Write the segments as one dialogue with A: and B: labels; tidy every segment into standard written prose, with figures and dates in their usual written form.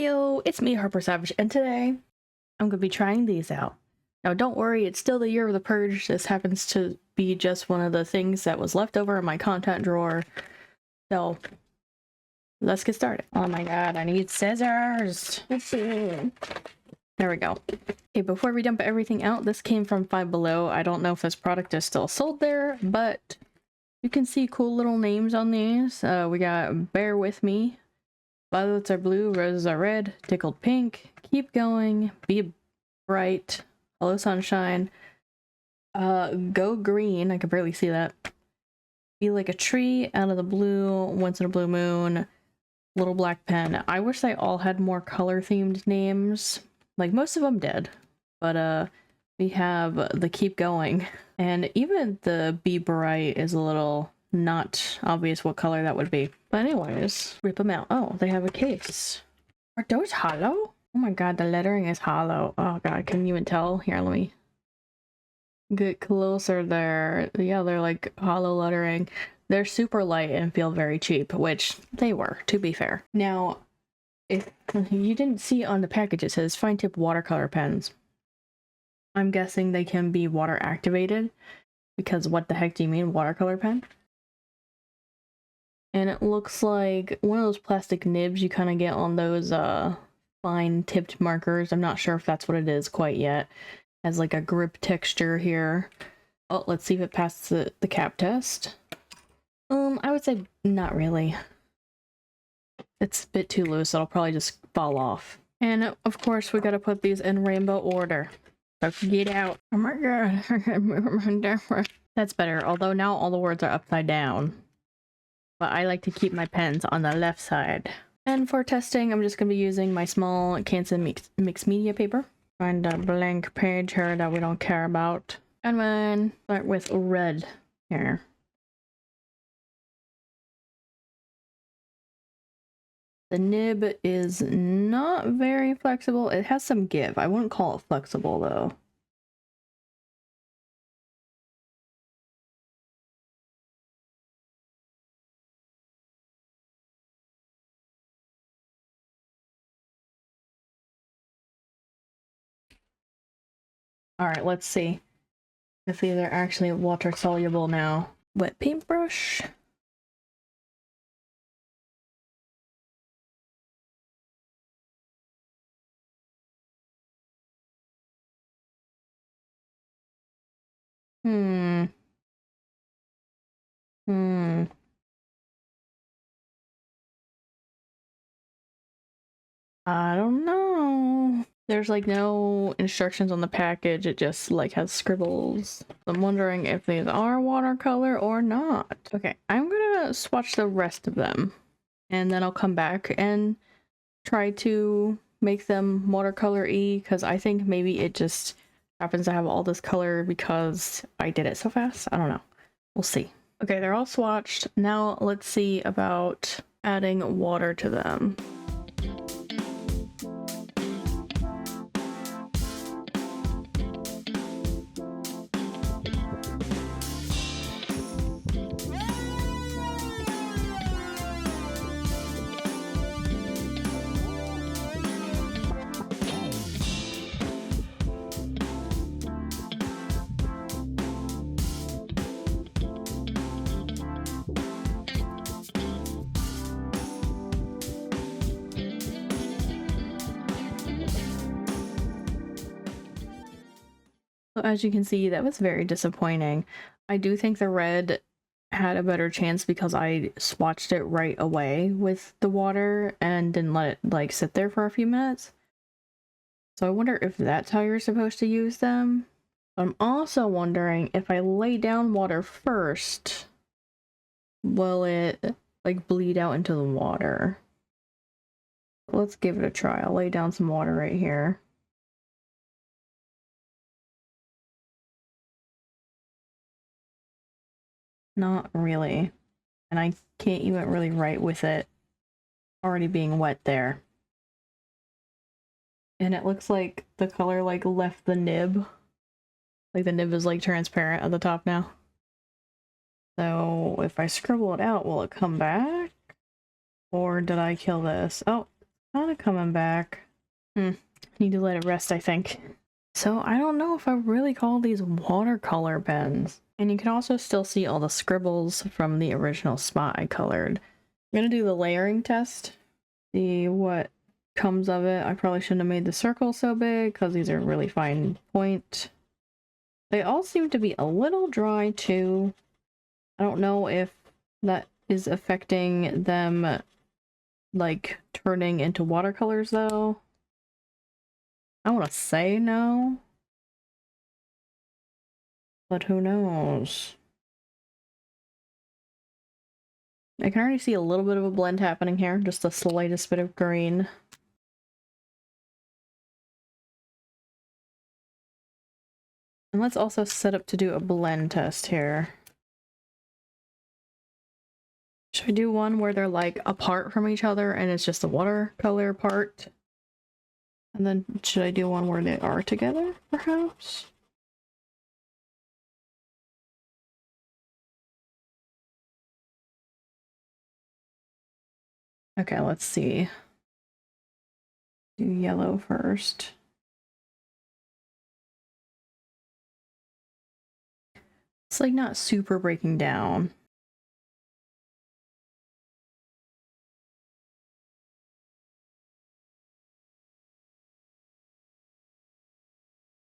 A: Heyo, it's me, Harper Savage, and today I'm going to be trying these out. Now don't worry, it's still the year of the purge. This happens to be just one of the things that was left over in my content drawer. So, let's get started. Oh my god, I need scissors! There we go. Okay, before we dump everything out, this came from Five Below. I don't know if this product is still sold there, but you can see cool little names on these. We got Bear With Me, Violets Are Blue, Roses Are Red, Tickled Pink, Keep Going, Be Bright, Hello Sunshine, Go Green, I can barely see that, Be Like a Tree, Out of the Blue, Once in a Blue Moon, Little Black Pen. I wish they all had more color themed names. Like most of them did, but we have the Keep Going, and even the Be Bright is a little not obvious what color that would be. But anyways, rip them out. Oh, they have a case. Are those hollow? Oh my god, the lettering is hollow. Oh god, can you even tell? Here, let me get closer there. Yeah, they're like hollow lettering. They're super light and feel very cheap, which they were, to be fair. Now, if you didn't see on the package, it says fine tip watercolor pens. I'm guessing they can be water activated, because what the heck do you mean watercolor pen? And it looks like one of those plastic nibs you kind of get on those fine tipped markers. I'm not sure if that's what it is quite yet. Has like a grip texture here. Oh, let's see if it passes the cap test. I would say not really. It's a bit too loose, it'll probably just fall off. And of course we gotta put these in rainbow order. So get out. Oh my god. That's better, although now all the words are upside down. But I like to keep my pens on the left side. And for testing, I'm just gonna be using my small Canson mixed media paper. Find a blank page here that we don't care about. And then start with red here. The nib is not very flexible. It has some give. I wouldn't call it flexible though. Alright, let's see if these are actually water soluble now. Wet paintbrush. I don't know. There's like no instructions on the package, it just like has scribbles. I'm wondering if these are watercolor or not. Okay, I'm gonna swatch the rest of them and then I'll come back and try to make them watercolor-y, because I think maybe it just happens to have all this color because I did it so fast. I don't know. We'll see. Okay, they're all swatched. Now let's see about adding water to them. So as you can see, that was very disappointing. I do think the red had a better chance because I swatched it right away with the water and didn't let it like sit there for a few minutes. So I wonder if that's how you're supposed to use them. I'm also wondering if I lay down water first, will it like bleed out into the water? Let's give it a try. I'll lay down some water right here. Not really. And I can't even really write with it already being wet there. And it looks like the color like left the nib. Like the nib is like transparent at the top now. So if I scribble it out, will it come back? Or did I kill this? Oh, Kind of coming back. Need to let it rest, I think. So I don't know if I really call these watercolor pens. And you can also still see all the scribbles from the original spot I colored. I'm gonna do the layering test. See what comes of it. I probably shouldn't have made the circle so big because these are really fine point. They all seem to be a little dry too. I don't know if that is affecting them like turning into watercolors though. I want to say no, but who knows? I can already see a little bit of a blend happening here, just the slightest bit of green. And let's also set up to do a blend test here. Should I do one where they're like apart from each other and it's just the watercolor part? And then should I do one where they are together, perhaps? Okay, let's see. Do yellow first. It's like not super breaking down.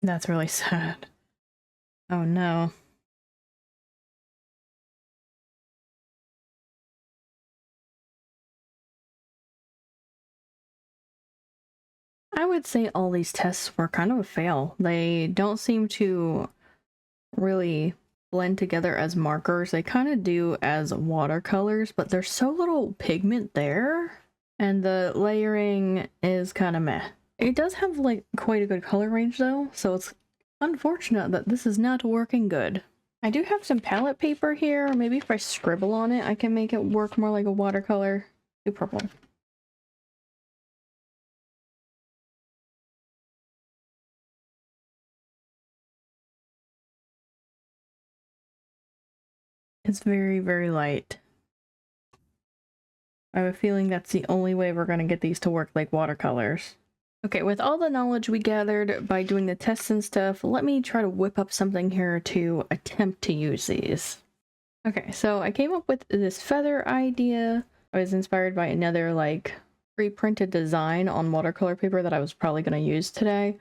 A: That's really sad. Oh no. I would say all these tests were kind of a fail. They don't seem to really blend together as markers. They kind of do as watercolors, but there's so little pigment there, and the layering is kind of meh. It does have like quite a good color range though, so it's unfortunate that this is not working good. I do have some palette paper here. Maybe if I scribble on it, I can make it work more like a watercolor. Do purple. It's very, very light. I have a feeling that's the only way we're going to get these to work like watercolors. Okay, with all the knowledge we gathered by doing the tests and stuff, let me try to whip up something here to attempt to use these. Okay, so I came up with this feather idea. I was inspired by another like pre-printed design on watercolor paper that I was probably going to use today,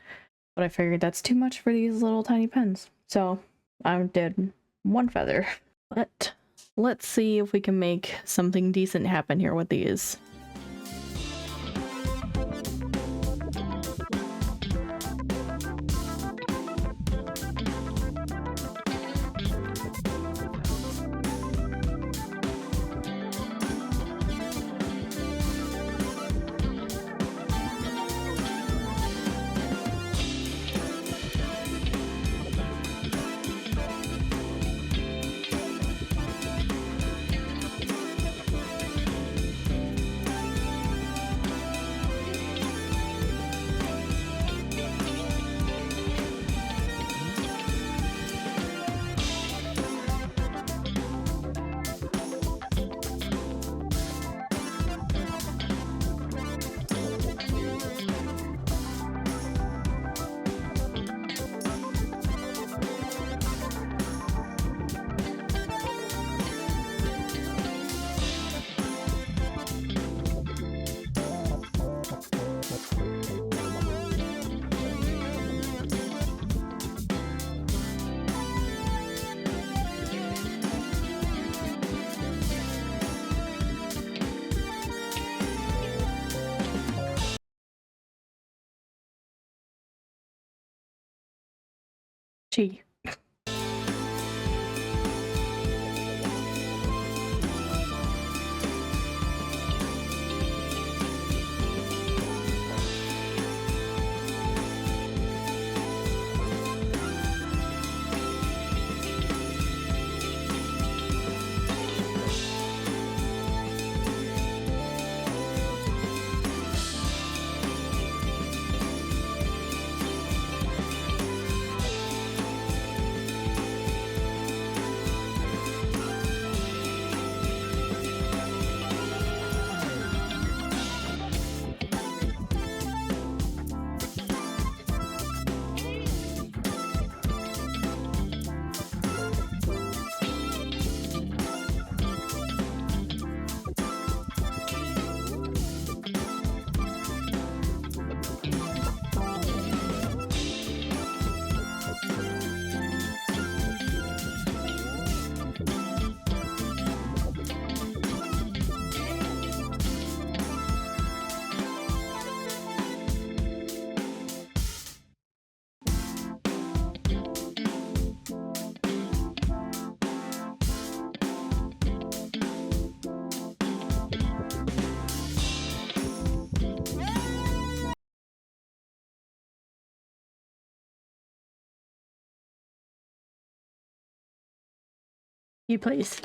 A: but I figured that's too much for these little tiny pens. So I did one feather. But let's see if we can make something decent happen here with these. Gee. You please.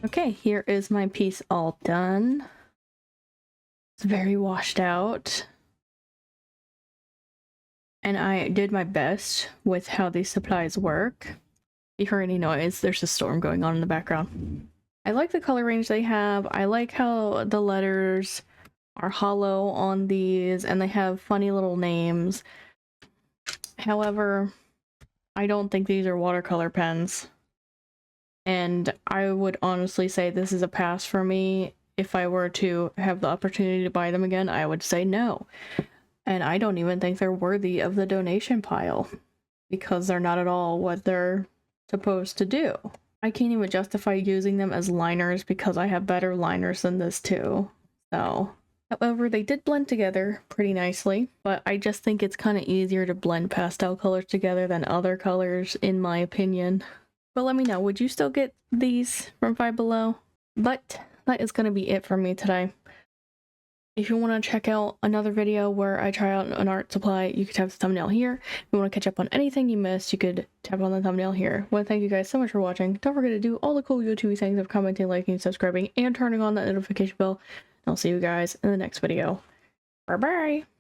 A: Okay, here is my piece all done. It's very washed out. And I did my best with how these supplies work. If you hear any noise, there's a storm going on in the background. I like the color range they have. I like how the letters are hollow on these and they have funny little names. However, I don't think these are watercolor pens. And I would honestly say this is a pass for me. If I were to have the opportunity to buy them again, I would say no. And I don't even think they're worthy of the donation pile because they're not at all what they're supposed to do. I can't even justify using them as liners because I have better liners than this too. So, however, they did blend together pretty nicely, but I just think it's kind of easier to blend pastel colors together than other colors in my opinion. But let me know, would you still get these from Five Below? But that is going to be it for me today. If you want to check out another video where I try out an art supply, you could tap the thumbnail here. If you want to catch up on anything you missed, you could tap on the thumbnail here. I want to thank you guys so much for watching. Don't forget to do all the cool YouTube things of commenting, liking, subscribing, and turning on that notification bell. And I'll see you guys in the next video. Bye-bye!